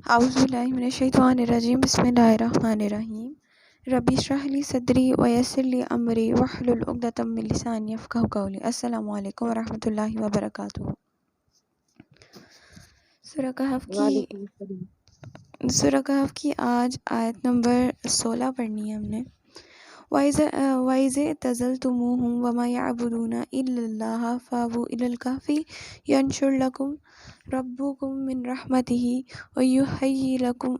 اعوذ باللہ من الشیطان الرجیم بسم اللہ الرحمن الرحیم ربی اشرح لی صدری ویسر لی امری واحلل عقدۃ من لسانی یفقہوا قولی۔ السلام علیکم ورحمۃ اللہ وبرکاتہ۔ سورہ کہف کی وعلیکم السلام۔ سورہ کہف کی آج آیت نمبر 16 پڑھنی ہے ہم نے۔ وَإِذِ اعْتَزَلْتُمُوهُمْ وَمَا يَعْبُدُونَ إِلَّا اللَّهَ فَأْوُوا إِلَى الْكَهْفِ يَنشُرْ لَكُمْ رَبُّكُمْ مِنْ رَحْمَتِهِ وَيُهَيِّئْ لَكُمْ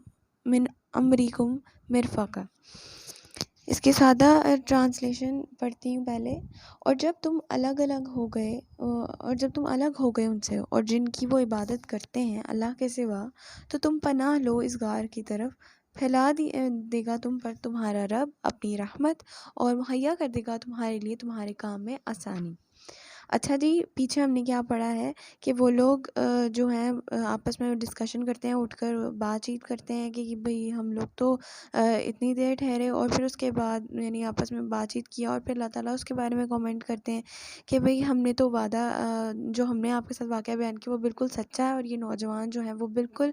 مِنْ أَمْرِكُمْ مِرْفَقًا۔ اس کی سادہ ٹرانسلیشن پڑھتی ہوں پہلے۔ اور جب تم الگ ہو گئے ان سے اور جن کی وہ عبادت کرتے ہیں اللہ کے سوا، تو تم پناہ لو اس غار کی طرف، پھیلا دے گا تم پر تمہارا رب اپنی رحمت اور مہیا کر دے گا تمہارے لیے تمہارے کام میں آسانی۔ اچھا جی، پیچھے ہم نے کیا پڑھا ہے کہ وہ لوگ جو ہیں آپس میں ڈسکشن کرتے ہیں، اٹھ کر بات چیت کرتے ہیں کہ بھئی ہم لوگ تو اتنی دیر ٹھہرے، اور پھر اس کے بعد یعنی آپس میں بات چیت کیا، اور پھر اللہ تعالیٰ اس کے بارے میں کامنٹ کرتے ہیں کہ بھئی ہم نے تو وعدہ جو ہم نے آپ کے ساتھ واقعہ بیان کیا وہ بالکل سچا ہے، اور یہ نوجوان جو ہیں وہ بالکل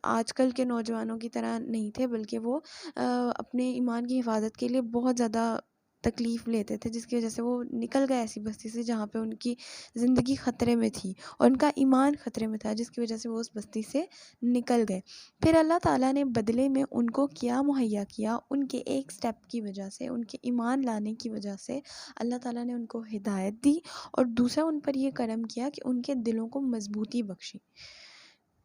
آج کل کے نوجوانوں کی طرح نہیں تھے، بلکہ وہ اپنے ایمان کی حفاظت کے لیے بہت زیادہ تکلیف لیتے تھے، جس کی وجہ سے وہ نکل گئے ایسی بستی سے جہاں پہ ان کی زندگی خطرے میں تھی اور ان کا ایمان خطرے میں تھا، جس کی وجہ سے وہ اس بستی سے نکل گئے۔ پھر اللہ تعالیٰ نے بدلے میں ان کو کیا مہیا کیا، ان کے ایک سٹیپ کی وجہ سے، ان کے ایمان لانے کی وجہ سے اللہ تعالیٰ نے ان کو ہدایت دی، اور دوسرا ان پر یہ کرم کیا کہ ان کے دلوں کو مضبوطی بخشی،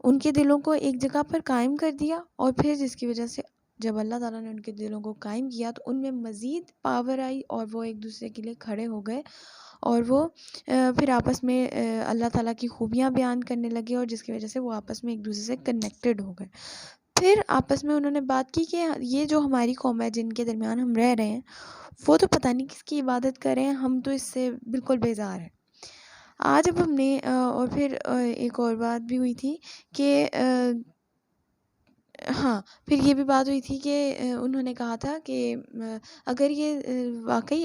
ان کے دلوں کو ایک جگہ پر قائم کر دیا، اور پھر جس کی وجہ سے جب اللہ تعالیٰ نے ان کے دلوں کو قائم کیا تو ان میں مزید پاور آئی، اور وہ ایک دوسرے کے لیے کھڑے ہو گئے، اور وہ پھر آپس میں اللہ تعالیٰ کی خوبیاں بیان کرنے لگے، اور جس کی وجہ سے وہ آپس میں ایک دوسرے سے کنیکٹڈ ہو گئے۔ پھر آپس میں انہوں نے بات کی کہ یہ جو ہماری قوم ہے جن کے درمیان ہم رہ رہے ہیں، وہ تو پتہ نہیں کس کی عبادت کر رہے ہیں، ہم تو اس سے بالکل بیزار ہیں۔ آج اب ہم نے اور پھر ایک اور بات بھی ہوئی تھی کہ ہاں، پھر یہ بھی بات ہوئی تھی کہ انہوں نے کہا تھا کہ اگر یہ واقعی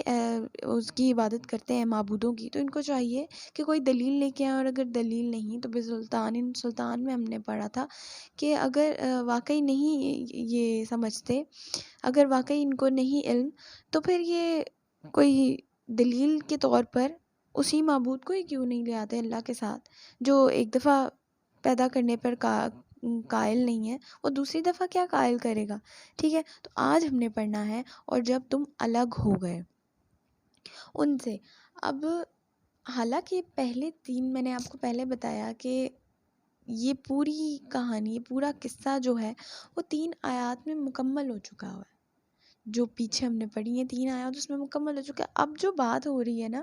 اس کی عبادت کرتے ہیں معبودوں کی، تو ان کو چاہیے کہ کوئی دلیل لے کے آئیں، اور اگر دلیل نہیں تو سلطان میں ہم نے پڑھا تھا کہ اگر واقعی نہیں یہ سمجھتے، اگر واقعی ان کو نہیں علم، تو پھر یہ کوئی دلیل کے طور پر اسی معبود کو ہی کیوں نہیں لے آتے اللہ کے ساتھ، جو ایک دفعہ پیدا کرنے پر قائل نہیں ہے، وہ دوسری دفعہ کیا قائل کرے گا؟ ٹھیک ہے، تو آج ہم نے پڑھنا ہے اور جب تم الگ ہو گئے ان سے۔ اب حالانکہ پہلے تین میں نے آپ کو پہلے بتایا کہ یہ پوری کہانی، یہ پورا قصہ جو ہے وہ 3 آیات میں مکمل ہو چکا ہوا ہے، جو پیچھے ہم نے پڑھی ہیں 3 آیات اس میں مکمل ہو چکا ہے۔ اب جو بات ہو رہی ہے نا،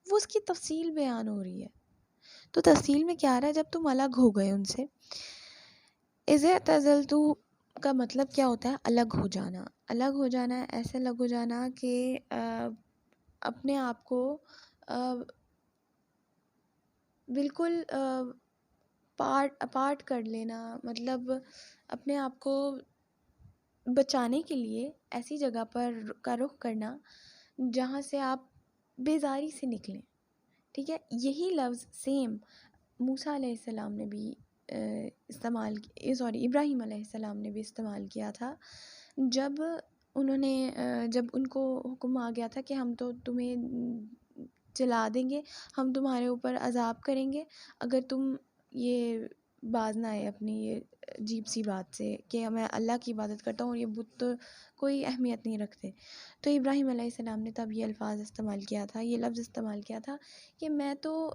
وہ اس کی تفصیل بیان ہو رہی ہے۔ تو تفصیل میں کیا رہا ہے؟ جب تم الگ ہو گئے ان سے، اِذِ اعْتَزَلْتُ کا مطلب کیا ہوتا ہے؟ الگ ہو جانا۔ الگ ہو جانا، ایسے الگ ہو جانا کہ اپنے آپ کو بالکل اپارٹ کر لینا، مطلب اپنے آپ کو بچانے کے لیے ایسی جگہ پر کا رخ کرنا جہاں سے آپ بیزاری سے نکلیں۔ ٹھیک ہے، یہی لفظ سیم موسیٰ علیہ السلام نے بھی ابراہیم علیہ السلام نے بھی استعمال کیا تھا، جب ان کو حکم آ گیا تھا کہ ہم تو تمہیں جلا دیں گے، ہم تمہارے اوپر عذاب کریں گے اگر تم یہ باز نہ آئے اپنی یہ عجیب سی بات سے کہ میں اللہ کی عبادت کرتا ہوں اور یہ بت تو کوئی اہمیت نہیں رکھتے۔ تو ابراہیم علیہ السلام نے تب یہ الفاظ استعمال کیا تھا، یہ لفظ استعمال کیا تھا کہ میں تو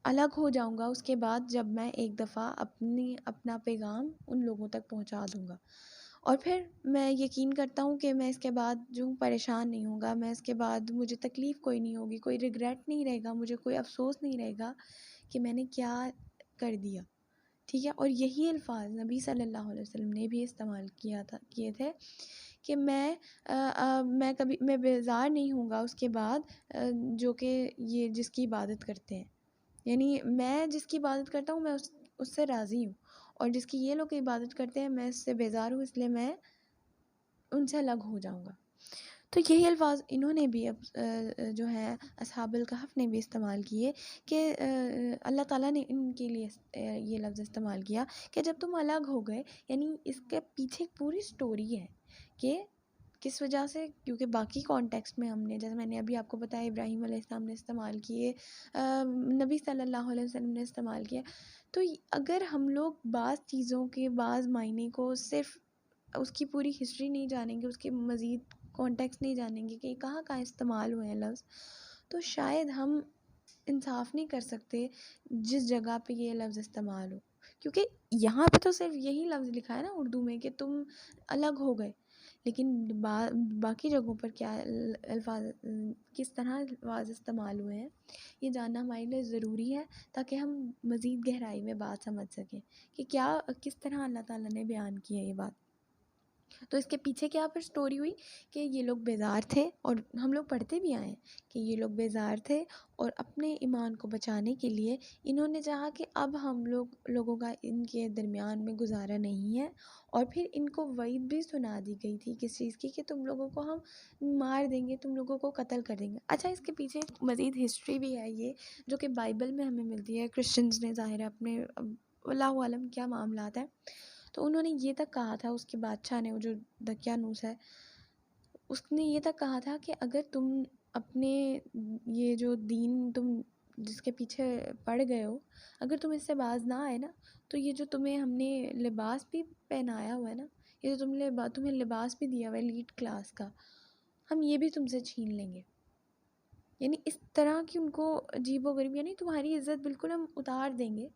الگ ہو جاؤں گا اس کے بعد جب میں ایک دفعہ اپنا پیغام ان لوگوں تک پہنچا دوں گا، اور پھر میں یقین کرتا ہوں کہ میں اس کے بعد جو پریشان نہیں ہوں گا، میں اس کے بعد مجھے تکلیف کوئی نہیں ہوگی، کوئی ریگریٹ نہیں رہے گا، مجھے کوئی افسوس نہیں رہے گا کہ میں نے کیا کر دیا۔ ٹھیک ہے، اور یہی الفاظ نبی صلی اللہ علیہ وسلم نے بھی استعمال کیے تھے کہ میں بیزار نہیں ہوں گا اس کے بعد جو کہ یہ جس کی عبادت کرتے ہیں، یعنی میں جس کی عبادت کرتا ہوں میں اس سے راضی ہوں، اور جس کی یہ لوگ عبادت کرتے ہیں میں اس سے بیزار ہوں، اس لیے میں ان سے الگ ہو جاؤں گا۔ تو یہی الفاظ انہوں نے بھی اب جو ہے اصحاب الکہف نے بھی استعمال کیے کہ اللہ تعالیٰ نے ان کے لیے یہ لفظ استعمال کیا کہ جب تم الگ ہو گئے، یعنی اس کے پیچھے ایک پوری سٹوری ہے کہ کس وجہ سے، کیونکہ باقی کانٹیکسٹ میں ہم نے، جیسے میں نے ابھی آپ کو بتایا، ابراہیم علیہ السلام نے استعمال کیے، نبی صلی اللہ علیہ وسلم نے استعمال کیا. تو اگر ہم لوگ بعض چیزوں کے بعض معنی کو صرف اس کی پوری ہسٹری نہیں جانیں گے، اس کے مزید کانٹیکسٹ نہیں جانیں گے کہ یہ کہاں کہاں استعمال ہوئے ہیں لفظ، تو شاید ہم انصاف نہیں کر سکتے جس جگہ پہ یہ لفظ استعمال ہو. کیونکہ یہاں پہ تو صرف یہی لفظ لکھا ہے نا اردو میں کہ تم الگ ہو گئے، لیکن باقی جگہوں پر کیا الفاظ، کس طرح الفاظ استعمال ہوئے ہیں، یہ جاننا ہمارے لیے ضروری ہے تاکہ ہم مزید گہرائی میں بات سمجھ سکیں کہ کیا کس طرح اللہ تعالیٰ نے بیان کی ہے یہ بات. تو اس کے پیچھے کیا پھر سٹوری ہوئی کہ یہ لوگ بیزار تھے، اور ہم لوگ پڑھتے بھی آئے ہیں کہ یہ لوگ بیزار تھے، اور اپنے ایمان کو بچانے کے لیے انہوں نے چاہا کہ اب ہم لوگوں کا ان کے درمیان میں گزارا نہیں ہے. اور پھر ان کو وعید بھی سنا دی گئی تھی کس چیز کی، کہ تم لوگوں کو ہم مار دیں گے، تم لوگوں کو قتل کر دیں گے. اچھا، اس کے پیچھے ایک مزید ہسٹری بھی ہے یہ، جو کہ بائبل میں ہمیں ملتی ہے. کرسچنز نے ظاہر ہے اپنے اللہ عالم کیا معاملات ہیں، تو انہوں نے یہ تک کہا تھا، اس کے بادشاہ نے، وہ جو دقیانوس ہے، اس نے یہ تک کہا تھا کہ اگر تم اپنے یہ جو دین تم جس کے پیچھے پڑ گئے ہو، اگر تم اس سے باز نہ آئے نا، تو یہ جو تمہیں ہم نے لباس بھی پہنایا ہوا ہے نا، یہ جو تمہیں لباس بھی دیا ہوا ہے لیڈ کلاس کا، ہم یہ بھی تم سے چھین لیں گے. یعنی اس طرح کی ان کو عجیب و غریب، یعنی تمہاری عزت بالکل ہم اتار دیں گے،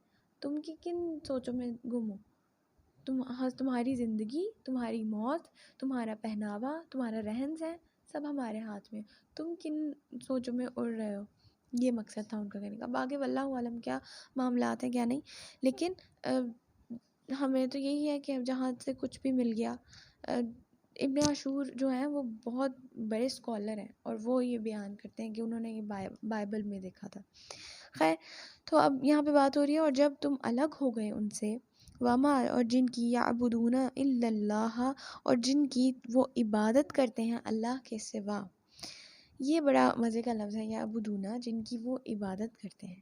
تم کی کن سوچوں میں گم ہو، تمہاری زندگی، تمہاری موت، تمہارا پہناوا، تمہارا رہن سہن سب ہمارے ہاتھ میں، تم کن سوچوں میں اڑ رہے ہو. یہ مقصد تھا ان کا کہنے کا. باقی واللہ عالم کیا معاملات ہیں کیا نہیں، لیکن ہمیں تو یہی ہے کہ اب جہاں سے کچھ بھی مل گیا. ابن عاشور جو ہیں وہ بہت بڑے اسکالر ہیں، اور وہ یہ بیان کرتے ہیں کہ انہوں نے یہ بائبل میں دیکھا تھا. خیر، تو اب یہاں پہ بات ہو رہی ہے، اور جب تم الگ ہو گئے ان سے، وما، اور جن کی یعبدون الا اللہ، اور جن کی وہ عبادت کرتے ہیں اللہ کے سوا. یہ بڑا مزے کا لفظ ہے، یعبدون، جن کی وہ عبادت کرتے ہیں،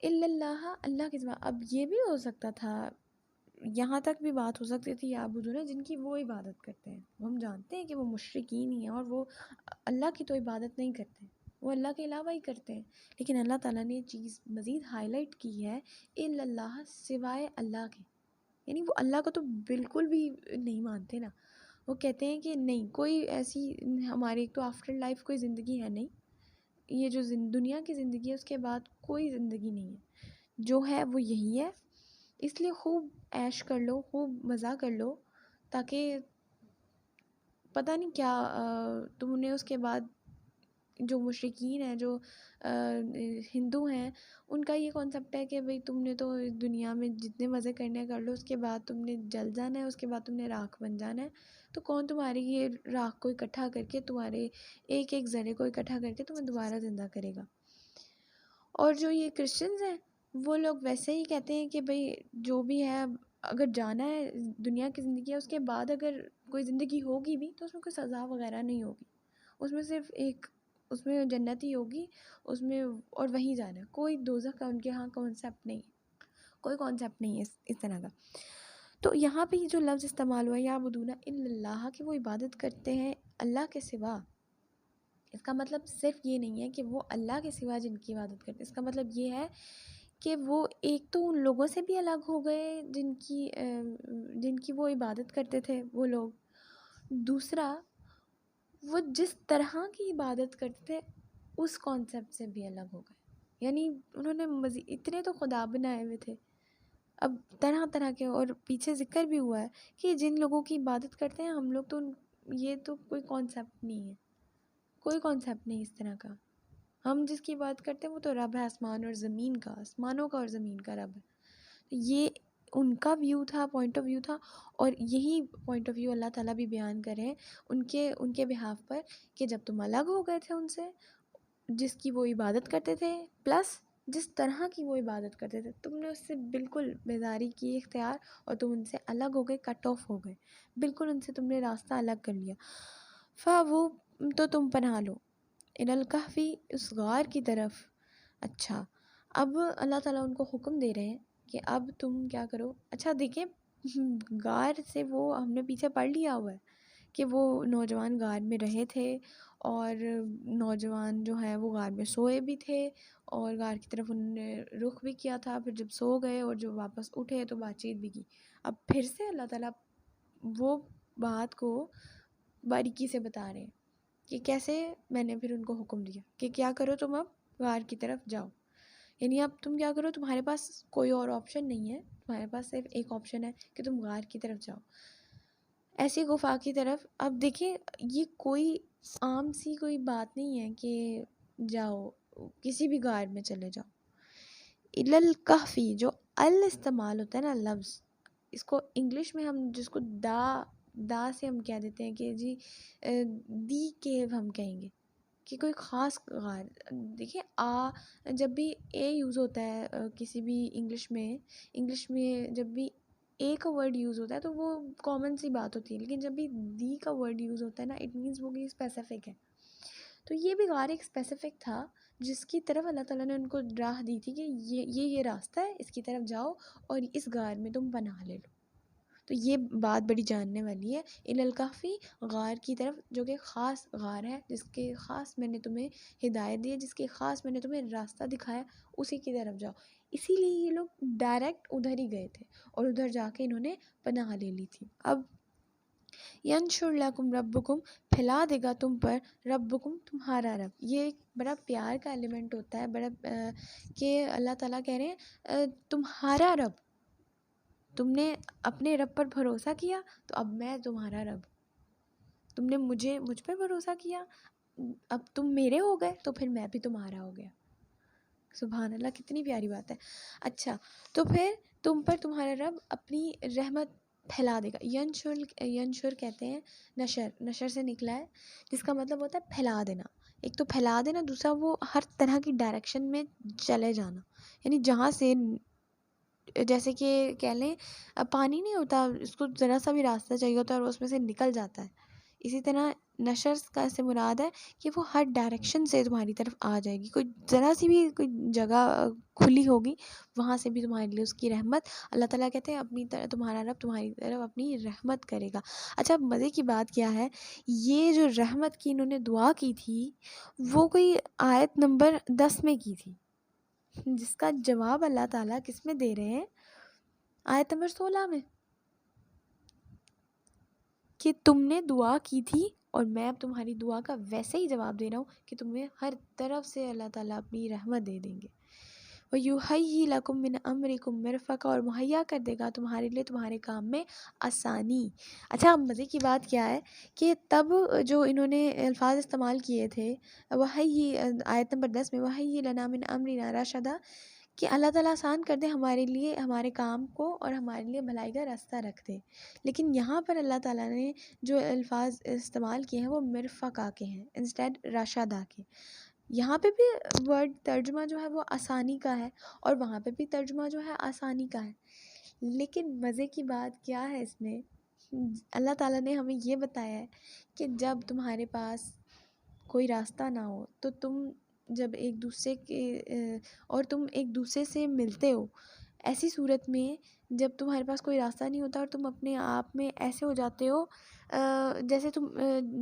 الا اللہ، اللہ کے سوا. اب یہ بھی ہو سکتا تھا، یہاں تک بھی بات ہو سکتی تھی، یعبدون جن کی وہ عبادت کرتے ہیں. ہم جانتے ہیں کہ وہ مشرکین ہی ہیں، اور وہ اللہ کی تو عبادت نہیں کرتے، وہ اللہ کے علاوہ ہی کرتے ہیں. لیکن اللہ تعالیٰ نے یہ چیز مزید ہائی لائٹ کی ہے، الا اللہ، سوائے اللہ کے. یعنی وہ اللہ کو تو بالکل بھی نہیں مانتے نا. وہ کہتے ہیں کہ نہیں، کوئی ایسی ہماری ایک تو آفٹر لائف کوئی زندگی ہے نہیں، یہ جو دنیا کی زندگی ہے اس کے بعد کوئی زندگی نہیں ہے، جو ہے وہ یہی ہے. اس لیے خوب عیش کر لو، خوب مزہ کر لو، تاکہ پتہ نہیں کیا تم نے اس کے بعد، جو مشرکین ہیں، جو ہندو ہیں، ان کا یہ کانسیپٹ ہے کہ بھئی تم نے تو دنیا میں جتنے مزے کرنے کر لو، اس کے بعد تم نے جل جانا ہے، اس کے بعد تم نے راکھ بن جانا ہے. تو کون تمہاری یہ راکھ کو اکٹھا کر کے، تمہارے ایک ایک ذرے کو اکٹھا کر کے تمہیں دوبارہ زندہ کرے گا. اور جو یہ کرسچنز ہیں، وہ لوگ ویسے ہی کہتے ہیں کہ بھئی جو بھی ہے، اگر جانا ہے، دنیا کی زندگی ہے، اس کے بعد اگر کوئی زندگی ہوگی بھی تو اس میں کوئی سزا وغیرہ نہیں ہوگی، اس میں صرف ایک، اس میں جنت ہی ہوگی، اس میں، اور وہیں جانا ہے. کوئی دوزخ کا ان کے ہاں کانسیپٹ نہیں، کوئی کانسیپٹ نہیں ہے اس طرح کا. تو یہاں پہ یہ جو لفظ استعمال ہوا ہے، یعبدون الا اللہ، کہ وہ عبادت کرتے ہیں اللہ کے سوا، اس کا مطلب صرف یہ نہیں ہے کہ وہ اللہ کے سوا جن کی عبادت کرتے ہیں. اس کا مطلب یہ ہے کہ وہ ایک تو ان لوگوں سے بھی الگ ہو گئے جن کی وہ عبادت کرتے تھے وہ لوگ. دوسرا، وہ جس طرح کی عبادت کرتے تھے اس کانسیپٹ سے بھی الگ ہو گئے. یعنی انہوں نے مزید اتنے تو خدا بنائے ہوئے تھے، اب طرح طرح کے. اور پیچھے ذکر بھی ہوا ہے کہ جن لوگوں کی عبادت کرتے ہیں ہم لوگ، تو یہ تو کوئی کانسیپٹ نہیں ہے، کوئی کانسیپٹ نہیں اس طرح کا. ہم جس کی بات کرتے ہیں وہ تو رب ہے، آسمان اور زمین کا، آسمانوں کا اور زمین کا رب ہے. یہ ان کا ویو تھا، پوائنٹ آف ویو تھا، اور یہی پوائنٹ آف ویو اللہ تعالیٰ بھی بیان کر رہے ہیں ان کے بہاف پر، کہ جب تم الگ ہو گئے تھے ان سے، جس کی وہ عبادت کرتے تھے، پلس جس طرح کی وہ عبادت کرتے تھے، تم نے اس سے بالکل بیزاری کی اختیار، اور تم ان سے الگ ہو گئے، کٹ آف ہو گئے، بالکل ان سے تم نے راستہ الگ کر لیا. فَاوُوا تو تم پناہ لو، الی الکہف اس غار کی طرف۔ اچھا، اب اللہ تعالیٰ ان کو حکم دے رہے ہیں کہ اب تم کیا کرو۔ اچھا دیکھیں، غار سے وہ ہم نے پیچھے پڑھ لیا ہوا ہے کہ وہ نوجوان غار میں رہے تھے، اور نوجوان جو ہے وہ غار میں سوئے بھی تھے، اور غار کی طرف انہوں نے رخ بھی کیا تھا، پھر جب سو گئے اور جب واپس اٹھے تو بات چیت بھی کی۔ اب پھر سے اللہ تعالیٰ وہ بات کو باریکی سے بتا رہے ہیں کہ کیسے میں نے پھر ان کو حکم دیا کہ کیا کرو تم، اب غار کی طرف جاؤ۔ یعنی اب تم کیا کرو، تمہارے پاس کوئی اور آپشن نہیں ہے، تمہارے پاس صرف ایک آپشن ہے کہ تم غار کی طرف جاؤ، ایسی گفا کی طرف۔ اب دیکھیں، یہ کوئی عام سی کوئی بات نہیں ہے کہ جاؤ کسی بھی غار میں چلے جاؤ۔ الی الکہفی، جو ال استعمال ہوتا ہے نا لفظ، اس کو انگلش میں ہم جس کو دا سے ہم کہہ دیتے ہیں کہ جی دی کیو ہم کہیں گے کہ کوئی خاص غار۔ دیکھیں جب بھی اے یوز ہوتا ہے کسی بھی انگلش میں جب بھی اے کا ورڈ یوز ہوتا ہے تو وہ کامن سی بات ہوتی ہے، لیکن جب بھی دی کا ورڈ یوز ہوتا ہے نا، اٹ مینس وہ کوئی اسپیسیفک ہے۔ تو یہ بھی غار ایک اسپیسیفک تھا جس کی طرف اللہ تعالیٰ نے ان کو راہ دی تھی کہ یہ راستہ ہے، اس کی طرف جاؤ اور اس غار میں تم پناہ لے لو۔ تو یہ بات بڑی جاننے والی ہے۔ الی الکہفی، غار کی طرف، جو کہ خاص غار ہے، جس کے خاص میں نے تمہیں ہدایت دی ہے، جس کے خاص میں نے تمہیں راستہ دکھایا، اسی کی طرف جاؤ۔ اسی لیے یہ لوگ ڈائریکٹ ادھر ہی گئے تھے اور ادھر جا کے انہوں نے پناہ لے لی تھی۔ اب ینشر لکم ربکم، پھیلا دے گا تم پر ربکم، تمہارا رب۔ یہ ایک بڑا پیار کا ایلیمنٹ ہوتا ہے، بڑا کہ اللہ تعالیٰ کہہ رہے ہیں تمہارا رب، تم نے اپنے رب پر بھروسہ کیا تو اب میں تمہارا رب، تم نے مجھ پہ بھروسہ کیا، اب تم میرے ہو گئے تو پھر میں بھی تمہارا ہو گیا۔ سبحان اللہ، کتنی پیاری بات ہے۔ اچھا، تو پھر تم پر تمہارا رب اپنی رحمت پھیلا دے گا۔ ینشر کہتے ہیں نشر سے نکلا ہے، جس کا مطلب ہوتا ہے پھیلا دینا۔ ایک تو پھیلا دینا، دوسرا وہ ہر طرح کی ڈائریکشن میں چلے جانا، یعنی جہاں سے، جیسے کہ کہہ لیں پانی نہیں ہوتا، اس کو ذرا سا بھی راستہ چاہیے ہوتا ہے اور اس میں سے نکل جاتا ہے، اسی طرح نشر کا سے مراد ہے کہ وہ ہر ڈائریکشن سے تمہاری طرف آ جائے گی، کوئی ذرا سی بھی کوئی جگہ کھلی ہوگی وہاں سے بھی تمہارے لیے اس کی رحمت۔ اللہ تعالیٰ کہتے ہیں اپنی طرف تمہارا رب تمہاری طرف اپنی رحمت کرے گا۔ اچھا، مزے کی بات کیا ہے، یہ جو رحمت کی انہوں نے دعا کی تھی وہ کوئی آیت نمبر 10 میں کی تھی، جس کا جواب اللہ تعالیٰ کس میں دے رہے ہیں؟ آیت نمبر 16 میں، کہ تم نے دعا کی تھی اور میں اب تمہاری دعا کا ویسے ہی جواب دے رہا ہوں کہ تمہیں ہر طرف سے اللہ تعالیٰ اپنی رحمت دے دیں گے۔ وَيُحَيِّ لَكُم مِّنْ أَمْرِكُم مِّرْفَقًا، اور مہیا کر دے گا تمہارے لیے تمہارے کام میں آسانی۔ اچھا، اب مزے کی بات کیا ہے کہ تب جو انہوں نے الفاظ استعمال کیے تھے وَحَيِّ، آیت نمبر 10 میں وَحَيِّ لَنَا مِنْ أَمْرِنَا رَشَدًا، کہ اللہ تعالیٰ آسان کر دے ہمارے لیے ہمارے کام کو اور ہمارے لیے بھلائی کا راستہ رکھ دے۔ لیکن یہاں پر اللہ تعالیٰ نے جو الفاظ استعمال کیے ہیں وہ مرفقہ کے ہیں انسٹیڈ راشدہ کے۔ یہاں پہ بھی ورڈ ترجمہ جو ہے وہ آسانی کا ہے اور وہاں پہ بھی ترجمہ جو ہے آسانی کا ہے، لیکن مزے کی بات کیا ہے اس میں، اللہ تعالیٰ نے ہمیں یہ بتایا ہے کہ جب تمہارے پاس کوئی راستہ نہ ہو تو تم جب ایک دوسرے کے اور تم ایک دوسرے سے ملتے ہو، ایسی صورت میں جب تمہارے پاس کوئی راستہ نہیں ہوتا اور تم اپنے آپ میں ایسے ہو جاتے ہو جیسے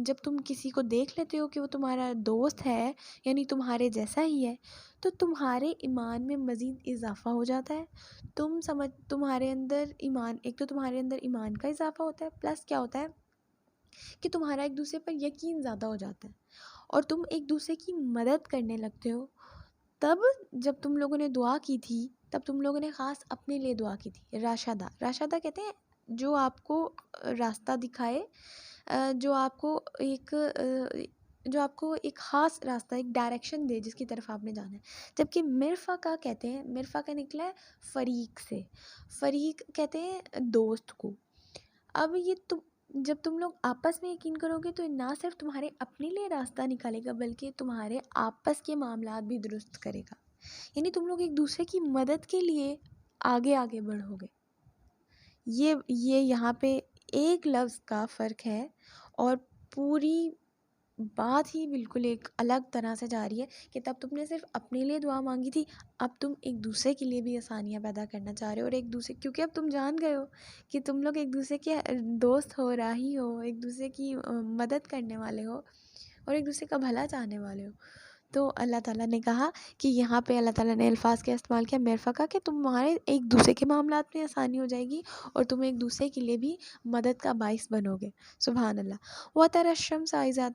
جب تم کسی کو دیکھ لیتے ہو کہ وہ تمہارا دوست ہے، یعنی تمہارے جیسا ہی ہے، تو تمہارے ایمان میں مزید اضافہ ہو جاتا ہے۔ تمہارے اندر ایمان، ایک تو تمہارے اندر ایمان کا اضافہ ہوتا ہے، پلس کیا ہوتا ہے کہ تمہارا ایک دوسرے پر یقین زیادہ ہو جاتا ہے اور تم ایک دوسرے کی مدد کرنے لگتے ہو۔ تب جب تم لوگوں نے دعا کی تھی تب تم لوگوں نے خاص اپنے لیے دعا کی تھی۔ راشدہ کہتے ہیں جو آپ کو راستہ دکھائے، جو آپ کو ایک خاص راستہ، ایک ڈائریکشن دے جس کی طرف آپ نے جانا ہے۔ جبکہ مرفقہ کہتے ہیں، مرفقہ نکلا ہے فریق سے، فریق کہتے ہیں دوست کو۔ اب یہ جب تم لوگ آپس میں یقین کرو گے تو نہ صرف تمہارے اپنے لیے راستہ نکالے گا بلکہ تمہارے آپس کے معاملات بھی درست کرے گا، یعنی تم لوگ ایک دوسرے کی مدد کے لیے آگے بڑھو گے۔ یہ یہاں پہ ایک لفظ کا فرق ہے اور پوری بات ہی بالکل ایک الگ طرح سے جا رہی ہے کہ تب تم نے صرف اپنے لیے دعا مانگی تھی، اب تم ایک دوسرے کے لیے بھی آسانیاں پیدا کرنا چاہ رہے ہو، اور ایک دوسرے کیونکہ اب تم جان گئے ہو کہ تم لوگ ایک دوسرے کے دوست ہو، راہی ہو، ایک دوسرے کی مدد کرنے والے ہو اور ایک دوسرے کا بھلا چاہنے والے ہو. تو اللہ تعالیٰ نے کہا کہ یہاں پہ اللہ تعالیٰ نے الفاظ کا استعمال کیا مرفقہ، کہ تمہارے ایک دوسرے کے معاملات میں آسانی ہو جائے گی اور تم ایک دوسرے کے لیے بھی مدد کا باعث بنو گے. سبحان اللہ. وَتَرَى الشَّمْسَ إِذَا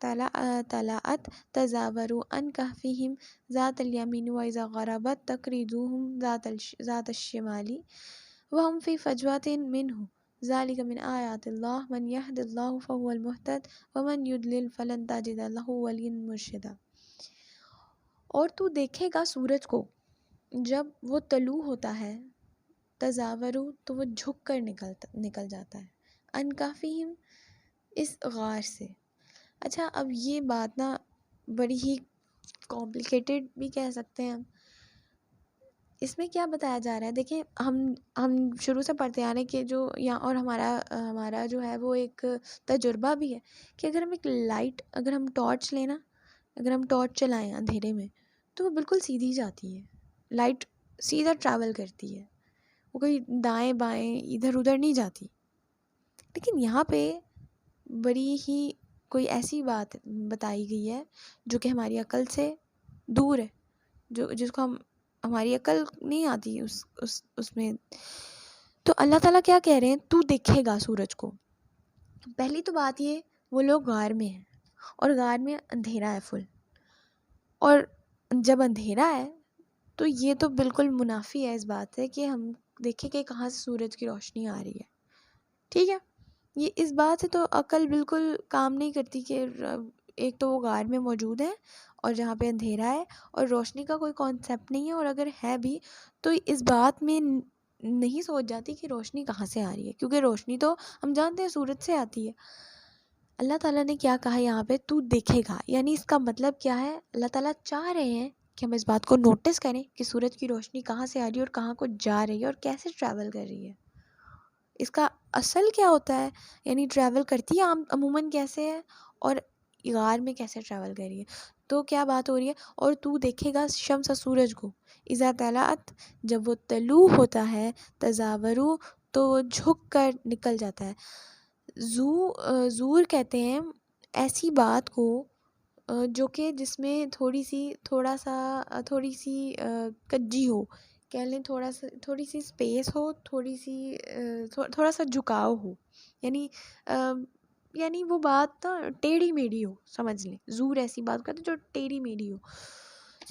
طَلَعَتْ تَزَاوَرُ عَنْ كَهْفِهِمْ ذَاتَ الْيَمِينِ وَإِذَا غَرَبَتْ تَقْرِضُهُمْ ذَاتَ الشِّمَالِ وَهُمْ فِي فَجْوَةٍ مِّنْهُ ذَلِكَ مِنْ آيَاتِ اللَّهِ مَنْ يَهْدِ اللَّهُ فَهُوَ الْمُهْتَدِ وَمَنْ يُضْلِلْ فَلَنْ تَجِدَ لَهُ وَلِيًّا مُرْشِدًا. اور تو دیکھے گا سورج کو جب وہ طلوع ہوتا ہے، تزاورو تو وہ جھک کر نکل جاتا ہے، ان کافیم اس غار سے. اچھا اب یہ بات نا بڑی ہی کمپلیکیٹڈ بھی کہہ سکتے ہیں ہم. اس میں کیا بتایا جا رہا ہے، دیکھیں ہم شروع سے پڑھتے آ رہے ہیں کہ جو یہاں، اور ہمارا جو ہے وہ ایک تجربہ بھی ہے کہ اگر ہم ایک لائٹ، اگر ہم ٹارچ لینا، اگر ہم ٹارچ چلائیں اندھیرے میں تو وہ بالکل سیدھی جاتی ہے، لائٹ سیدھا ٹریول کرتی ہے، وہ کوئی دائیں بائیں ادھر ادھر نہیں جاتی. لیکن یہاں پہ بڑی ہی کوئی ایسی بات بتائی گئی ہے جو کہ ہماری عقل سے دور ہے، جس کو ہماری عقل نہیں آتی اس میں. تو اللہ تعالیٰ کیا کہہ رہے ہیں، تو دیکھے گا سورج کو. پہلی تو بات یہ، وہ لوگ غار میں ہیں اور غار میں اندھیرا ہے فل، اور جب اندھیرا ہے تو یہ تو بالکل منافی ہے اس بات سے کہ ہم دیکھیں کہ کہاں سے سورج کی روشنی آ رہی ہے. ٹھیک ہے، یہ اس بات سے تو عقل بالکل کام نہیں کرتی کہ ایک تو وہ غار میں موجود ہے اور جہاں پہ اندھیرا ہے اور روشنی کا کوئی کانسیپٹ نہیں ہے، اور اگر ہے بھی تو اس بات میں نہیں سوچ جاتی کہ روشنی کہاں سے آ رہی ہے، کیونکہ روشنی تو ہم جانتے ہیں سورج سے آتی ہے. اللہ تعالیٰ نے کیا کہا یہاں پہ، تو دیکھے گا، یعنی اس کا مطلب کیا ہے، اللہ تعالیٰ چاہ رہے ہیں کہ ہم اس بات کو نوٹس کریں کہ سورج کی روشنی کہاں سے آ رہی ہے اور کہاں کو جا رہی ہے اور کیسے ٹریول کر رہی ہے، اس کا اصل کیا ہوتا ہے، یعنی ٹریول کرتی ہے عموماً کیسے ہے اور غار میں کیسے ٹریول کر رہی ہے. تو کیا بات ہو رہی ہے، اور تو دیکھے گا شمس سورج کو، اذا طلعت جب وہ طلوع ہوتا ہے، تزاورو تو وہ جھک کر نکل جاتا ہے. زور کہتے ہیں ایسی بات کو جو کہ جس میں تھوڑی سی کجی ہو، کہہ لیں تھوڑی سی اسپیس ہو، تھوڑا سا جھکاؤ ہو، یعنی وہ بات نا ٹیڑھی میڑھی ہو، سمجھ لیں زور ایسی بات کرتے جو ٹیڑھی میڑھی ہو.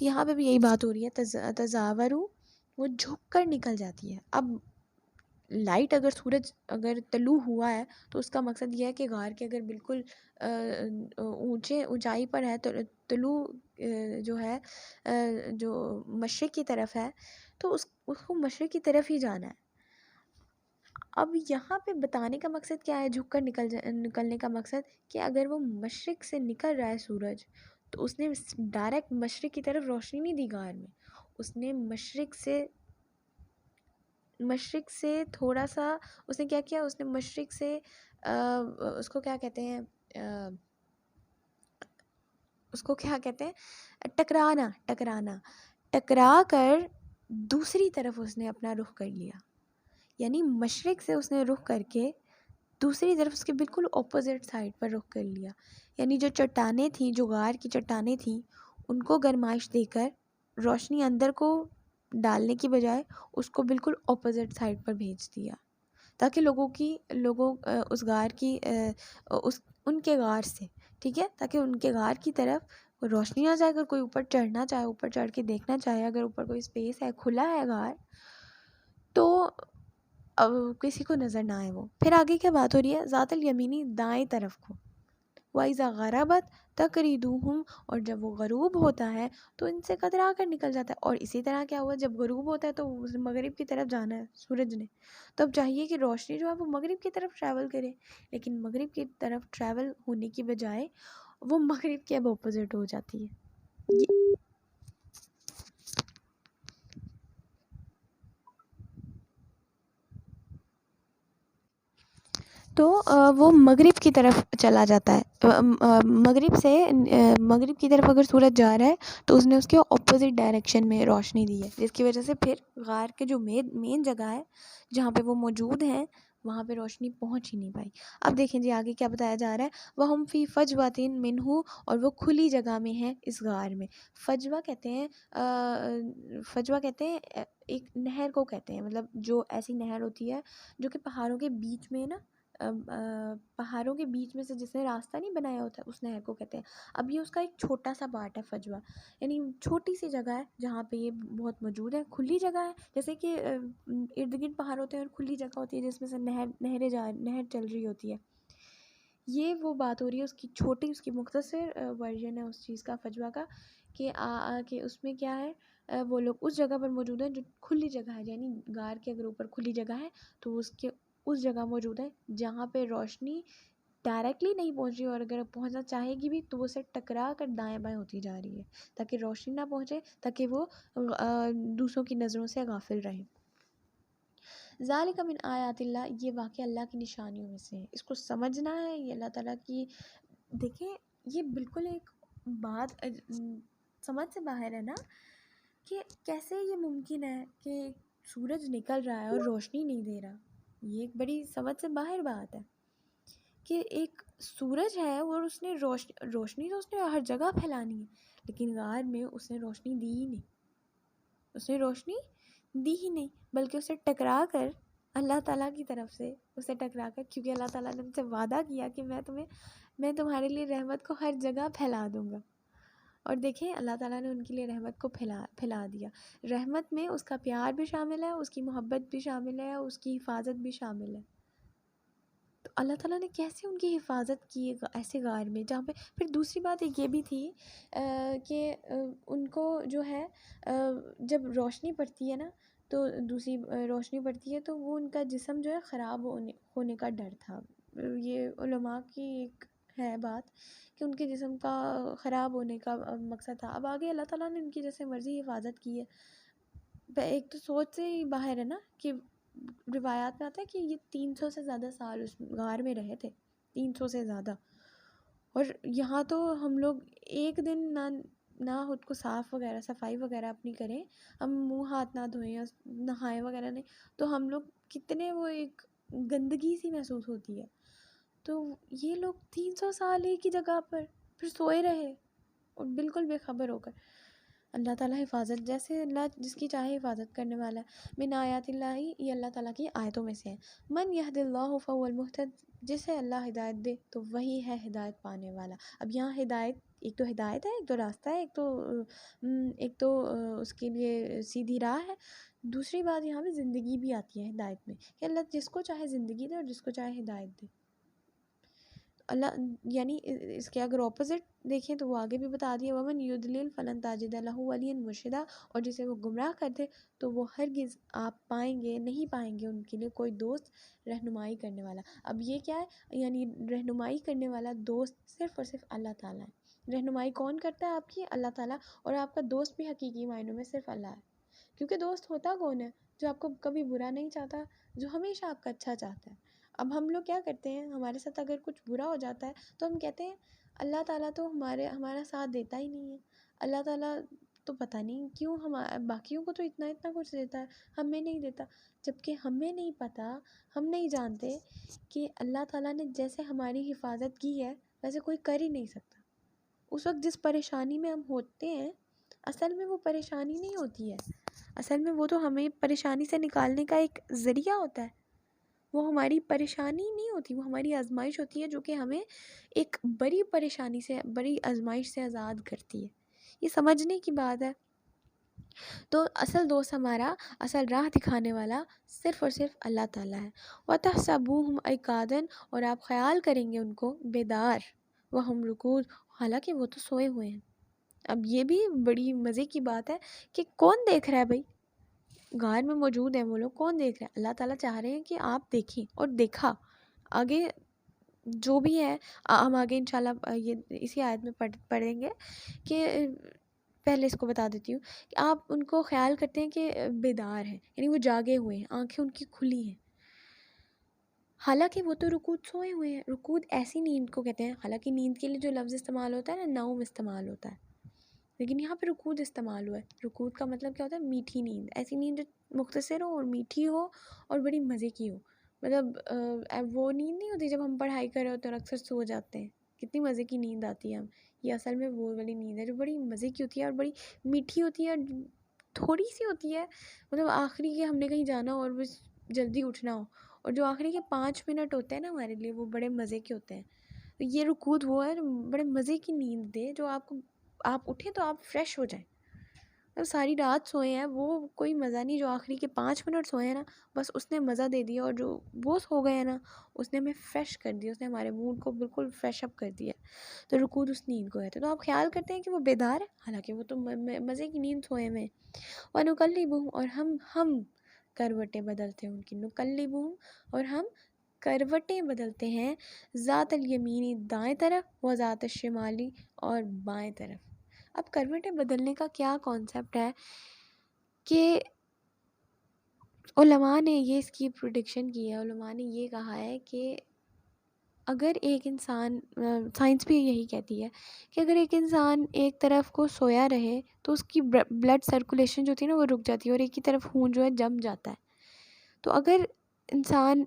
یہاں پہ بھی یہی بات ہو رہی ہے، تزاورو وہ جھک کر نکل جاتی ہے. اب لائٹ سورج اگر طلوع ہوا ہے تو اس کا مقصد یہ ہے کہ غار کے اگر بالکل اونچائی پر ہے تو طلوع جو ہے جو مشرق کی طرف ہے تو اس کو مشرق کی طرف ہی جانا ہے. اب یہاں پہ بتانے کا مقصد کیا ہے، جھک کر نکلنے کا مقصد کہ اگر وہ مشرق سے نکل رہا ہے سورج تو اس نے ڈائریکٹ مشرق کی طرف روشنی نہیں دی غار میں، اس نے مشرق سے تھوڑا سا، اس نے کیا اس نے مشرق سے اس کو کیا کہتے ہیں ٹکرا کر دوسری طرف اس نے اپنا رخ کر لیا. یعنی مشرق سے اس نے رخ کر کے دوسری طرف اس کے بالکل اپوزٹ سائڈ پر رخ کر لیا. یعنی جو چٹانیں تھیں، جو غار کی چٹانیں تھیں، ان کو گرمائش دے کر روشنی اندر کو ڈالنے کی بجائے اس کو بالکل اپوزٹ سائڈ پر بھیج دیا، تاکہ لوگوں اس غار کی ان کے غار سے، ٹھیک ہے، تاکہ ان کے غار کی طرف روشنی آ جائے. اگر کوئی اوپر چڑھنا چاہے، اوپر چڑھ کے دیکھنا چاہے، اگر اوپر کوئی اسپیس ہے، کھلا ہے غار، تو اب کسی کو نظر نہ آئے وہ. پھر آگے کیا بات ہو رہی ہے، ذات الیمینی دائیں طرف کو، وَإِذَا غَرَبَتْ تَقْرِضُهُمْ اور جب وہ غروب ہوتا ہے تو ان سے کترا کر نکل جاتا ہے. اور اسی طرح کیا ہوا، جب غروب ہوتا ہے تو مغرب کی طرف جانا ہے سورج نے، تو اب چاہیے کہ روشنی جو ہے وہ مغرب کی طرف ٹریول کرے، لیکن مغرب کی طرف ٹریول ہونے کی بجائے وہ مغرب کے اب اپوزٹ ہو جاتی ہے. تو وہ مغرب کی طرف چلا جاتا ہے. مغرب کی طرف اگر سورج جا رہا ہے تو اس نے اس کے اپوزٹ ڈائریکشن میں روشنی دی ہے، جس کی وجہ سے پھر غار کے جو مین جگہ ہے جہاں پہ وہ موجود ہیں وہاں پہ روشنی پہنچ ہی نہیں پائی. اب دیکھیں جی آگے کیا بتایا جا رہا ہے، وَهُمْ فِي فَجْوَةٍ مِّنْهُ، اور وہ کھلی جگہ میں ہیں اس غار میں. فجوہ کہتے ہیں ایک نہر کو کہتے ہیں، مطلب جو ایسی نہر ہوتی ہے جو کہ پہاڑوں کے بیچ میں نا، پہاڑوں کے بیچ میں سے جس نے راستہ نہیں بنایا ہوتا اس نہر کو کہتے ہیں. اب یہ اس کا ایک چھوٹا سا پارٹ ہے فجوہ، یعنی چھوٹی سی جگہ ہے جہاں پہ یہ بہت موجود ہے. کھلی جگہ ہے، جیسے کہ ارد گرد پہاڑ ہوتے ہیں اور کھلی جگہ ہوتی ہے جس میں سے نہر چل رہی ہوتی ہے. یہ وہ بات ہو رہی ہے اس کی چھوٹی، اس کی مختصر ورژن ہے اس چیز کا، فجوہ کا، کہ اس میں کیا ہے، وہ لوگ اس جگہ پر موجود ہیں جو کھلی جگہ ہے، یعنی غار کے اگر اوپر کھلی جگہ ہے تو اس جگہ موجود ہے جہاں پہ روشنی ڈائریکٹلی نہیں پہنچ رہی، اور اگر پہنچنا چاہے گی بھی تو وہ اسے ٹکرا کر دائیں بائیں ہوتی جا رہی ہے تاکہ روشنی نہ پہنچے، تاکہ وہ دوسروں کی نظروں سے غافل رہیں. ذالک من آیات اللہ، یہ واقعہ اللہ کی نشانیوں میں سے ہے، اس کو سمجھنا ہے. یہ اللہ تعالیٰ کی، دیکھیں یہ بالکل ایک بات سمجھ سے باہر ہے نا، کہ کیسے یہ ممکن ہے کہ سورج نکل رہا ہے اور روشنی نہیں دے رہا. یہ ایک بڑی سمجھ سے باہر بات ہے کہ ایک سورج ہے اور اس نے روشنی تو اس نے ہر جگہ پھیلانی ہے، لیکن غار میں اس نے روشنی دی ہی نہیں. بلکہ اسے ٹکرا کر اللہ تعالیٰ کی طرف سے اسے ٹکرا کر، کیونکہ اللہ تعالیٰ نے ان سے وعدہ کیا کہ میں تمہارے لیے رحمت کو ہر جگہ پھیلا دوں گا. اور دیکھیں اللہ تعالیٰ نے ان کے لیے رحمت کو پھیلا دیا. رحمت میں اس کا پیار بھی شامل ہے، اس کی محبت بھی شامل ہے، اس کی حفاظت بھی شامل ہے. تو اللہ تعالیٰ نے کیسے ان کی حفاظت کی ایسے غار میں جہاں پہ. پھر دوسری بات ایک یہ بھی تھی کہ ان کو جو ہے جب روشنی پڑتی ہے نا، تو دوسری روشنی پڑتی ہے تو وہ ان کا جسم جو ہے خراب ہونے کا ڈر تھا. یہ علماء کی ایک ہے بات کہ ان کے جسم کا خراب ہونے کا مقصد تھا. اب آگے اللہ تعالیٰ نے ان کی جیسے مرضی حفاظت کی ہے. ایک تو سوچ سے ہی باہر ہے نا، کہ روایات میں آتا ہے کہ یہ 300 سے زیادہ سال اس غار میں رہے تھے، 300 سے زیادہ. اور یہاں تو ہم لوگ ایک دن نہ خود کو صفائی وغیرہ اپنی کریں، ہم منہ ہاتھ نہ دھوئیں، نہائیں وغیرہ نہیں، تو ہم لوگ کتنے وہ ایک گندگی سی محسوس ہوتی ہے. تو یہ لوگ 300 سال ایک ہی جگہ پر پھر سوئے رہے اور بالکل بے خبر ہو کر. اللہ تعالیٰ حفاظت، جیسے اللہ جس کی چاہے حفاظت کرنے والا ہے. من آیات اللہ، یہ اللہ تعالیٰ کی آیتوں میں سے ہے. من یہد اللہ فہو المہتد، جسے اللہ ہدایت دے تو وہی ہے ہدایت پانے والا. اب یہاں ہدایت، ایک تو ہدایت ہے، ایک تو راستہ ہے، ایک تو اس کے لیے سیدھی راہ ہے. دوسری بات یہاں پہ زندگی بھی آتی ہے ہدایت میں، کہ اللہ جس کو چاہے زندگی دے اور جس کو چاہے ہدایت دے. اللہ یعنی اس کے اگر اپوزٹ دیکھیں تو وہ آگے بھی بتا دیا، ومن یضلل فلن تجد له ولیا مرشدا، اور جسے وہ گمراہ کر دے تو وہ ہرگز آپ نہیں پائیں گے ان کے لیے کوئی دوست رہنمائی کرنے والا. اب یہ کیا ہے، یعنی رہنمائی کرنے والا دوست صرف اور صرف اللہ تعالیٰ ہے. رہنمائی کون کرتا ہے آپ کی؟ اللہ تعالیٰ. اور آپ کا دوست بھی حقیقی معنوں میں صرف اللہ ہے. کیونکہ دوست ہوتا کون ہے؟ جو آپ کو کبھی برا نہیں چاہتا، جو ہمیشہ آپ کا اچھا چاہتا ہے. اب ہم لوگ کیا کرتے ہیں، ہمارے ساتھ اگر کچھ برا ہو جاتا ہے تو ہم کہتے ہیں اللہ تعالیٰ تو ہمارا ساتھ دیتا ہی نہیں ہے، اللہ تعالیٰ تو پتہ نہیں کیوں باقیوں کو تو اتنا کچھ دیتا ہے، ہمیں نہیں دیتا. جبکہ ہمیں نہیں پتہ، ہم نہیں جانتے کہ اللہ تعالیٰ نے جیسے ہماری حفاظت کی ہے ویسے کوئی کر ہی نہیں سکتا. اس وقت جس پریشانی میں ہم ہوتے ہیں، اصل میں وہ پریشانی نہیں ہوتی ہے، اصل میں وہ تو ہمیں پریشانی سے نکالنے کا ایک ذریعہ ہوتا ہے. وہ ہماری پریشانی نہیں ہوتی، وہ ہماری آزمائش ہوتی ہے، جو کہ ہمیں ایک بڑی پریشانی سے، بڑی آزمائش سے آزاد کرتی ہے. یہ سمجھنے کی بات ہے. تو اصل دوست ہمارا، اصل راہ دکھانے والا صرف اور صرف اللہ تعالیٰ ہے. وَتَحْسَبُوهُمْ أَيْقَاظًا، اور آپ خیال کریں گے ان کو بیدار، وَهُمْ رُقُودٌ، حالانکہ وہ تو سوئے ہوئے ہیں. اب یہ بھی بڑی مزے کی بات ہے کہ کون دیکھ رہا ہے بھائی؟ غار میں موجود ہیں وہ لوگ، کون دیکھ رہا ہے؟ اللہ تعالیٰ چاہ رہے ہیں کہ آپ دیکھیں، اور دیکھا. آگے جو بھی ہے ہم آگے انشاءاللہ یہ اسی آیت میں پڑھیں گے، کہ پہلے اس کو بتا دیتی ہوں کہ آپ ان کو خیال کرتے ہیں کہ بیدار ہیں، یعنی وہ جاگے ہوئے ہیں، آنکھیں ان کی کھلی ہیں. حالانکہ وہ تو رکود سوئے ہوئے ہیں. رکود ایسی نیند کو کہتے ہیں، حالانکہ نیند کے لیے جو لفظ استعمال ہوتا ہے نا نوم استعمال ہوتا ہے، لیکن یہاں پہ رکود استعمال ہوا ہے. رکود کا مطلب کیا ہوتا ہے؟ میٹھی نیند. ایسی نیند جو مختصر ہو اور میٹھی ہو اور بڑی مزے کی ہو. مطلب وہ نیند نہیں ہوتی جب ہم پڑھائی کر رہے ہوتے ہیں اور اکثر سو جاتے ہیں، کتنی مزے کی نیند آتی ہے. ہم یہ اصل میں وہ والی نیند ہے جو بڑی مزے کی ہوتی ہے اور بڑی میٹھی ہوتی ہے اور تھوڑی سی ہوتی ہے. مطلب آخری کے ہم نے کہیں جانا ہو اور بس جلدی اٹھنا ہو، اور جو آخری کے 5 منٹ ہوتے ہیں نا ہمارے لیے وہ بڑے مزے کے ہوتے ہیں. تو یہ رکود وہ ہے بڑے مزے کی نیند دے جو آپ کو، آپ اٹھیں تو آپ فریش ہو جائیں. ساری رات سوئے ہیں وہ کوئی مزہ نہیں. جو آخری کے 5 منٹ سوئے ہیں نا بس اس نے مزہ دے دیا، اور جو وہ سو گئے ہیں نا اس نے ہمیں فریش کر دیا، اس نے ہمارے موڈ کو بالکل فریش اپ کر دیا. تو رکود اس نیند کو کہتے ہیں. تو آپ خیال کرتے ہیں کہ وہ بیدار ہے حالانکہ وہ تو مزے کی نیند سوئے ہوئے ہیں. وَنُقَلِّبُهُمْ، اور ہم کروٹیں بدلتے ہیں ان کی. نقلبہم، اور ہم کروٹیں بدلتے ہیں. ذات الیمینی دائیں طرف، و ذات الشمالی اور بائیں طرف. اب کروٹیں بدلنے کا کیا کانسیپٹ ہے کہ علماء نے یہ اس کی پریڈکشن کی ہے. علماء نے یہ کہا ہے کہ اگر ایک انسان، سائنس بھی یہی کہتی ہے کہ اگر ایک انسان ایک طرف کو سویا رہے تو اس کی بلڈ سرکولیشن جو ہوتی ہے نا وہ رک جاتی ہے اور ایک کی طرف خون جو ہے جم جاتا ہے. تو اگر انسان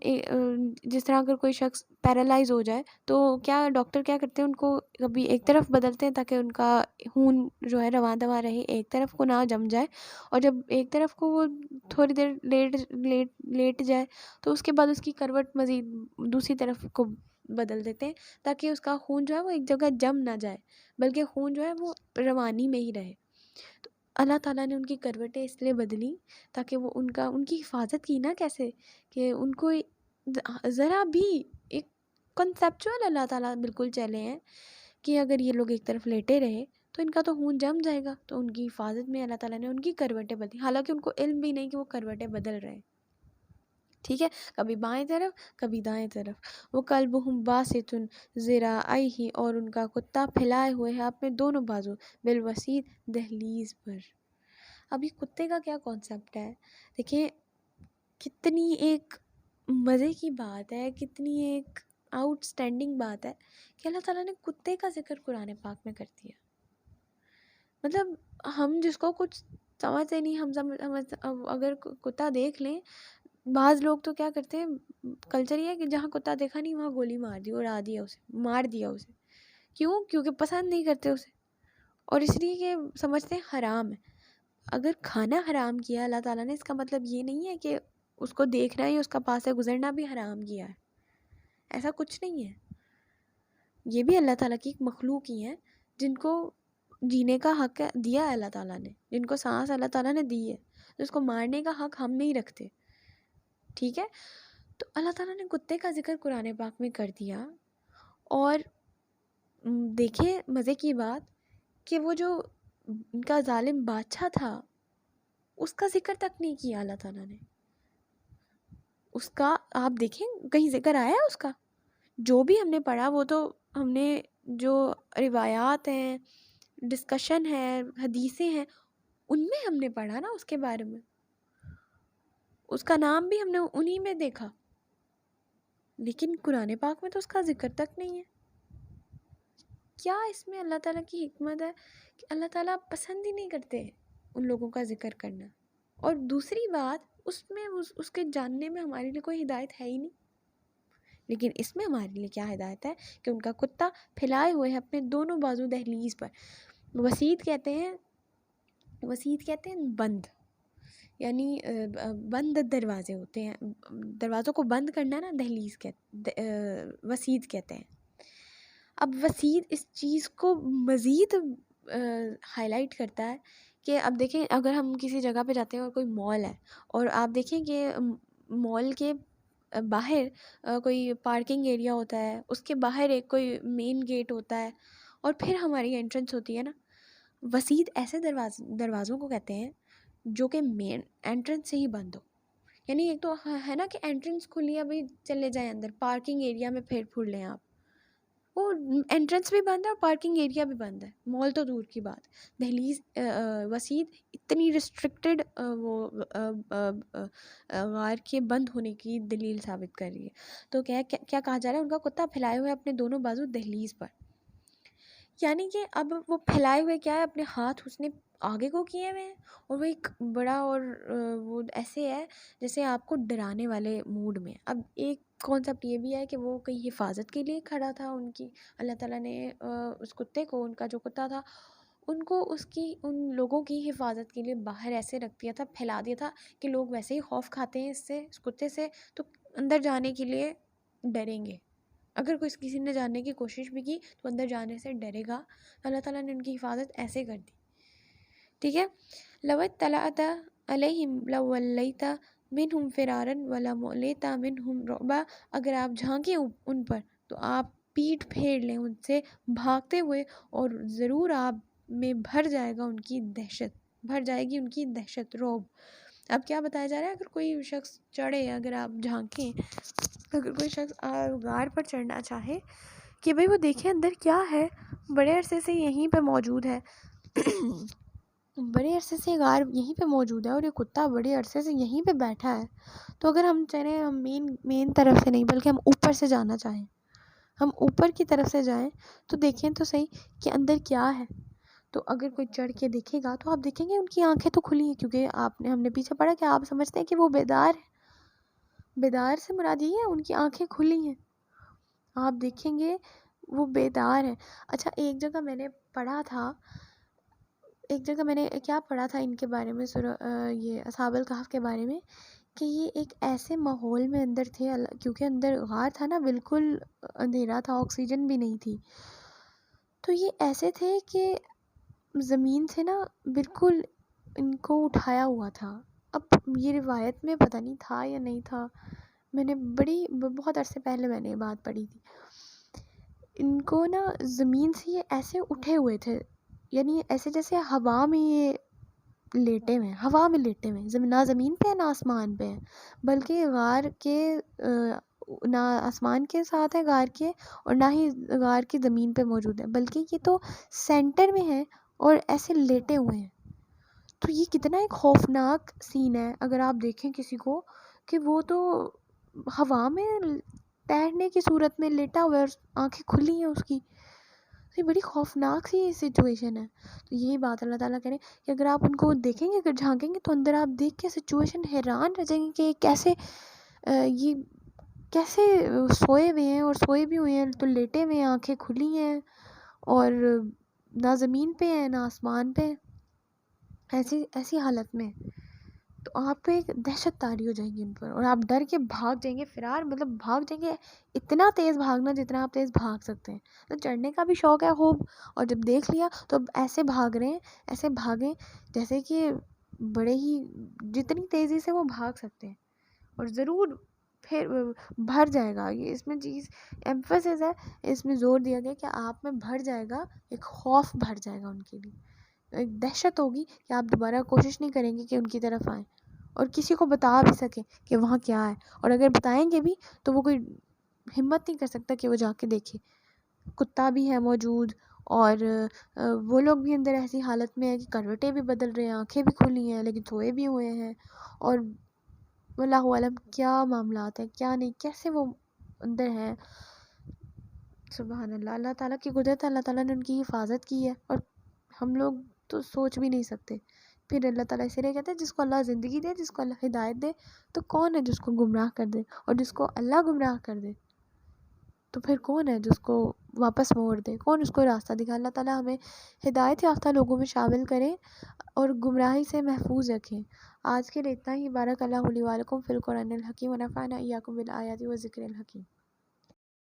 جس طرح اگر کوئی شخص پیرالائز ہو جائے تو کیا ڈاکٹر کیا کرتے ہیں، ان کو کبھی ایک طرف بدلتے ہیں تاکہ ان کا خون جو ہے رواں دواں رہے، ایک طرف کو نہ جم جائے. اور جب ایک طرف کو وہ تھوڑی دیر لیٹ جائے تو اس کے بعد اس کی کروٹ مزید دوسری طرف کو بدل دیتے ہیں تاکہ اس کا خون جو ہے وہ ایک جگہ جم نہ جائے بلکہ خون جو ہے وہ روانی میں ہی رہے. تو اللہ تعالیٰ نے ان کی کروٹیں اس لیے بدلی تاکہ وہ ان کی حفاظت کی نا. کیسے کہ ان کو ذرا بھی ایک کنسیپچول اللہ تعالیٰ بالکل چلے ہیں کہ اگر یہ لوگ ایک طرف لیٹے رہے تو ان کا تو خون جم جائے گا. تو ان کی حفاظت میں اللہ تعالیٰ نے ان کی کروٹیں بدلی، حالانکہ ان کو علم بھی نہیں کہ وہ کروٹیں بدل رہے ہیں. ٹھیک ہے، کبھی بائیں طرف کبھی دائیں طرف. وہ قلبہم باسط ذراعیہ، اور ان کا کتا پھیلائے ہوئے ہے اپنے دونوں بازو، بالوسید دہلیز پر. اب یہ کتے کا کیا کانسیپٹ ہے؟ دیکھیں کتنی ایک مزے کی بات ہے، کتنی ایک آؤٹ اسٹینڈنگ بات ہے کہ اللہ تعالیٰ نے کتے کا ذکر قرآن پاک میں کر دیا. مطلب ہم جس کو کچھ سمجھتے نہیں، ہم اگر کتا دیکھ لیں، بعض لوگ تو کیا کرتے ہیں، کلچر یہ ہے کہ جہاں کتا دیکھا نہیں وہاں گولی مار دی، اڑا دیا اسے، مار دیا اسے. کیوں؟ کیونکہ پسند نہیں کرتے اسے، اور اس لیے کہ سمجھتے ہیں حرام ہے. اگر کھانا حرام کیا اللہ تعالیٰ نے، اس کا مطلب یہ نہیں ہے کہ اس کو دیکھنا یا اس کا پاس سے گزرنا بھی حرام کیا ہے. ایسا کچھ نہیں ہے. یہ بھی اللہ تعالیٰ کی ایک مخلوق ہی ہیں جن کو جینے کا حق دیا ہے اللہ تعالیٰ نے، جن کو سانس اللہ تعالیٰ نے دی ہے، تو اس کو مارنے کا حق ہم نہیں رکھتے. ٹھیک ہے، تو اللہ تعالیٰ نے کتے کا ذکر قرآن پاک میں کر دیا. اور دیکھیں مزے کی بات کہ وہ جو ان کا ظالم بادشاہ تھا اس کا ذکر تک نہیں کیا اللہ تعالیٰ نے. اس کا آپ دیکھیں کہیں ذکر آیا ہے اس کا؟ جو بھی ہم نے پڑھا وہ تو ہم نے جو روایات ہیں، ڈسکشن ہے، حدیثیں ہیں، ان میں ہم نے پڑھا نا اس کے بارے میں. اس کا نام بھی ہم نے انہی میں دیکھا، لیکن قرآن پاک میں تو اس کا ذکر تک نہیں ہے. کیا اس میں اللہ تعالیٰ کی حکمت ہے کہ اللہ تعالیٰ پسند ہی نہیں کرتے ان لوگوں کا ذکر کرنا. اور دوسری بات اس میں اس کے جاننے میں ہمارے لیے کوئی ہدایت ہے ہی نہیں. لیکن اس میں ہمارے لیے کیا ہدایت ہے کہ ان کا کتا پھیلائے ہوئے ہے اپنے دونوں بازو دہلیز پر. وسید کہتے ہیں بند، یعنی بند دروازے ہوتے ہیں، دروازوں کو بند کرنا نا دہلیز وسید کہتے ہیں. اب وسید اس چیز کو مزید ہائی لائٹ کرتا ہے کہ اب دیکھیں اگر ہم کسی جگہ پہ جاتے ہیں اور کوئی مال ہے اور آپ دیکھیں کہ مال کے باہر کوئی پارکنگ ایریا ہوتا ہے، اس کے باہر ایک کوئی مین گیٹ ہوتا ہے اور پھر ہماری انٹرنس ہوتی ہے نا. وسید ایسے دروازوں کو کہتے ہیں جو کہ مین انٹرنس سے ہی بند ہو. یعنی ایک تو ہے نا کہ انٹرنس کھلی ہے بھائی چلے جائیں اندر، پارکنگ ایریا میں پھر پھر لیں آپ، وہ انٹرنس بھی بند ہے اور پارکنگ ایریا بھی بند ہے، مال تو دور کی بات، دہلیز وسیع اتنی ریسٹرکٹڈ وہ غار کے بند ہونے کی دلیل ثابت کر رہی ہے۔ تو کیا کہا جا رہا ہے، ان کا کتا پھیلائے ہوئے اپنے دونوں بازو دہلیز پر، یعنی کہ اب وہ پھیلائے ہوئے کیا ہے، اپنے ہاتھ اس نے آگے کو کیے ہوئے ہیں، اور وہ ایک بڑا اور وہ ایسے ہے جیسے آپ کو ڈرانے والے موڈ میں۔ اب ایک کانسیپٹ یہ بھی ہے کہ وہ کہیں حفاظت کے لیے کھڑا تھا ان کی، اللہ تعالیٰ نے اس کتے کو، ان کا جو کتا تھا ان کو ان لوگوں کی حفاظت کے لیے باہر ایسے رکھ دیا تھا، پھیلا دیا تھا کہ لوگ ویسے ہی خوف کھاتے ہیں اس کتے سے، تو اندر جانے کے لیے ڈریں گے، اگر کسی نے جاننے کی کوشش بھی کی تو اندر جانے سے ڈرے گا۔ اللہ تعالیٰ نے ان کی حفاظت ایسے کر دی، ٹھیک ہے۔ لو اطلعت علیہم لولیت منہم فرارا ولملیت منہم رعبا، اگر آپ جھانکیں ان پر تو آپ پیٹھ پھیر لیں ان سے بھاگتے ہوئے، اور ضرور آپ میں بھر جائے گا ان کی دہشت، بھر جائے گی ان کی دہشت، رعب۔ اب کیا بتایا جا رہا ہے، اگر کوئی شخص چڑھے، اگر آپ جھانکیں، اگر کوئی شخص غار پر چڑھنا چاہے کہ بھئی وہ دیکھیں اندر کیا ہے، بڑے عرصے سے یہیں پہ موجود ہے بڑے عرصے سے غار یہیں پہ موجود ہے اور یہ کتا بڑے عرصے سے یہیں پہ بیٹھا ہے، تو اگر ہم چاہیں ہم مین طرف سے نہیں بلکہ ہم اوپر سے جانا چاہیں، ہم اوپر کی طرف سے جائیں تو دیکھیں تو صحیح کہ اندر کیا ہے۔ تو اگر کوئی چڑھ کے دیکھے گا تو آپ دیکھیں گے ان کی آنکھیں تو کھلی ہیں، کیونکہ ہم نے پیچھے پڑھا کہ آپ سمجھتے ہیں کہ وہ بیدار ہے، بیدار سے مراد یہ ہے ان کی آنکھیں کھلی ہیں، آپ دیکھیں گے وہ بیدار ہے۔ اچھا ایک جگہ میں نے کیا پڑھا تھا ان کے بارے میں، یہ اصحاب الکہف کے بارے میں، کہ یہ ایک ایسے ماحول میں اندر تھے، کیونکہ اندر غار تھا نا، بالکل اندھیرا تھا، آکسیجن بھی نہیں تھی، تو یہ ایسے تھے کہ زمین سے نا بالکل ان کو اٹھایا ہوا تھا۔ اب یہ روایت میں پتہ نہیں تھا یا نہیں تھا، میں نے بہت عرصے پہلے میں نے یہ بات پڑھی تھی، ان کو نا زمین سے یہ ایسے اٹھے ہوئے تھے، یعنی ایسے جیسے ہوا میں یہ لیٹے ہوئے، نہ زمین پہ ہے نہ آسمان پہ ہے، بلکہ غار کے نہ آسمان کے ساتھ ہے غار کے، اور نہ ہی غار کی زمین پہ موجود ہے، بلکہ یہ تو سینٹر میں ہے اور ایسے لیٹے ہوئے ہیں۔ تو یہ کتنا ایک خوفناک سین ہے اگر آپ دیکھیں کسی کو، کہ وہ تو ہوا میں تیرنے کی صورت میں لیٹا ہوا ہے اور آنکھیں کھلی ہیں اس کی، یہ بڑی خوفناک سی سچویشن ہے۔ تو یہی بات اللہ تعالیٰ کرے کہ اگر آپ ان کو دیکھیں گے، اگر جھانکیں گے تو اندر آپ دیکھ کے سچویشن حیران رہ جائیں گے کہ یہ کیسے سوئے ہوئے ہیں، اور سوئے بھی ہوئے ہیں تو لیٹے ہوئے ہیں، آنکھیں کھلی ہیں، اور نہ زمین پہ ہیں نہ آسمان پہ، ایسی حالت میں، تو آپ کو ایک دہشت طاری ہو جائیں گی ان پر، اور آپ ڈر کے بھاگ جائیں گے، فرار مطلب بھاگ جائیں گے، اتنا تیز بھاگنا جتنا آپ تیز بھاگ سکتے ہیں۔ تو چڑھنے کا بھی شوق ہے خوب، اور جب دیکھ لیا تو اب ایسے بھاگ رہے ہیں، ایسے بھاگیں جیسے کہ بڑے ہی جتنی تیزی سے وہ بھاگ سکتے ہیں، اور ضرور پھر بھر جائے گا، یہ اس میں چیز ایمفسس ہے، اس میں زور دیا گیا کہ آپ میں بھر جائے گا، ایک خوف بھر جائے گا ان کے لیے، ایک دہشت ہوگی کہ آپ دوبارہ کوشش نہیں کریں گے کہ ان کی طرف آئیں، اور کسی کو بتا بھی سکیں کہ وہاں کیا ہے، اور اگر بتائیں گے بھی تو وہ کوئی ہمت نہیں کر سکتا کہ وہ جا کے دیکھے، کتا بھی ہے موجود، اور وہ لوگ بھی اندر ایسی حالت میں ہیں کہ کروٹیں بھی بدل رہے ہیں، آنکھیں بھی کھلی ہیں لیکن سوئے بھی ہوئے ہیں، اور واللہ عالم کیا معاملات ہیں، کیا نہیں، کیسے وہ اندر ہیں۔ سبحان اللہ، اللہ تعالیٰ کی قدرت ہے، اللہ تعالیٰ نے ان کی حفاظت کی ہے، اور ہم لوگ تو سوچ بھی نہیں سکتے۔ پھر اللہ تعالیٰ اسی لیے کہتے ہیں جس کو اللہ زندگی دے، جس کو اللہ ہدایت دے، تو کون ہے جس کو گمراہ کر دے، اور جس کو اللہ گمراہ کر دے تو پھر کون ہے جس کو واپس موڑ دے، کون اس کو راستہ دکھائے۔ اللہ تعالیٰ ہمیں ہدایت یافتہ لوگوں میں شامل کریں اور گمراہی سے محفوظ رکھیں۔ آج کے لیے اتنا ہی، بارک اللہ لی و لکم فی القرآن الحکیم، ونفعنا ایاکم بالآیات و ذکر الحکیم۔